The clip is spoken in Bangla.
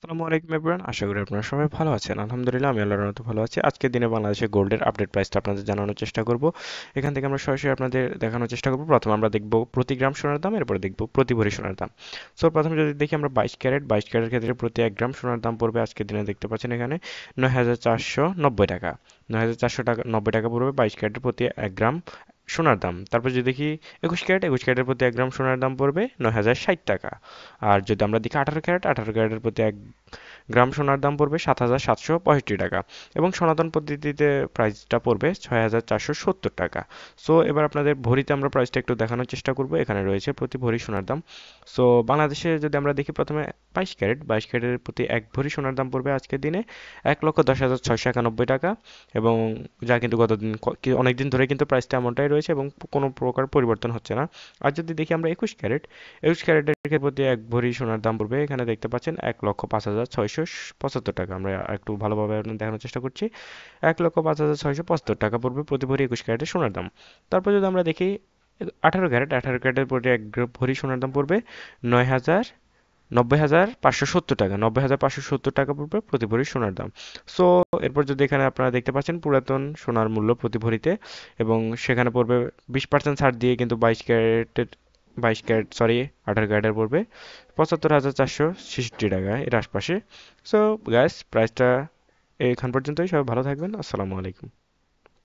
আসসালামু আলাইকুম এভরিওয়ান, আশা করি আপনারা সবাই ভালো আছেন। আলহামদুলিল্লাহ আমি আল্লাহর রহমতে ভালো আছি। আজকের দিনে বাংলাদেশের গোল্ডের আপডেট প্রাইসটা আপনাদের জানানোর চেষ্টা করব। এখান থেকে আমরা সরাসরি আপনাদের দেখানোর চেষ্টা করব। প্রথমে আমরা দেখব প্রতি গ্রাম সোনার দাম, এরপরে দেখব প্রতি ভরি সোনার দাম। সো প্রথমে যদি দেখি আমরা 22 ক্যারেট ক্ষেত্রে প্রতি 1 গ্রাম সোনার দাম পড়বে আজকের দিনে দেখতে পাচ্ছেন এখানে 9,490 টাকা। 9,490 টাকা পড়বে 22 ক্যারেটের প্রতি 1 গ্রাম সোনার দাম। তারপর যদি দেখি 21 ক্যারেটের প্রতি 1 গ্রাম সোনার দাম পড়বে 9,060 টাকা। আর যদি আমরা দেখি 18 ক্যারেটের প্রতি 1 গ্রাম সোনার দাম পড়বে 7,765 টাকা। এবং সনাতন পদ্ধতিতে প্রাইসটা পড়বে 6,470 টাকা। সো এবার আপনাদের ভরিতে আমরা প্রাইসটা একটু দেখানোর চেষ্টা করব। এখানে রয়েছে প্রতি ভরি সোনার দাম। সো বাংলাদেশে যদি আমরা দেখি প্রথমে 22 ক্যারেটের প্রতি 1 ভরি সোনার দাম পড়বে আজকের দিনে 1,10,691 টাকা। এবং যা কিন্তু গতদিন অনেক দিন ধরে কিন্তু প্রাইসটা এমনটাই রয়েছে এবং কোনো প্রকার পরিবর্তন হচ্ছে না। আর যদি দেখি আমরা 21 ক্যারেটের প্রতি 1 ভরি সোনার দাম পড়বে এখানে দেখতে পাচ্ছেন 1,05,675 টাকা। আমরা একটু ভালোভাবে দেখানোর চেষ্টা করছি। 1,05,675 টাকা পড়বে প্রতি ভরি 21 ক্যারেটের সোনার দাম। তারপর যদি আমরা দেখি 18 ক্যারেটের প্রতি 1 ভরি সোনার দাম পড়বে 9,000 90,570 টাকা। 90,570 টাকা পড়বে প্রতি ভরি সোনার দাম। সো এরপর যদি এখানে আপনারা দেখতে পাচ্ছেন পুরাতন সোনার মূল্য প্রতি ভরিতে, এবং সেখানে পড়বে 20% ছাড় দিয়ে কিন্তু 18 ক্যারেটের পড়বে 75,466 টাকা এর আশপাশে। সো গ্যাস প্রাইসটা এখান পর্যন্তই। সবাই ভালো থাকবেন। আসসালামু আলাইকুম।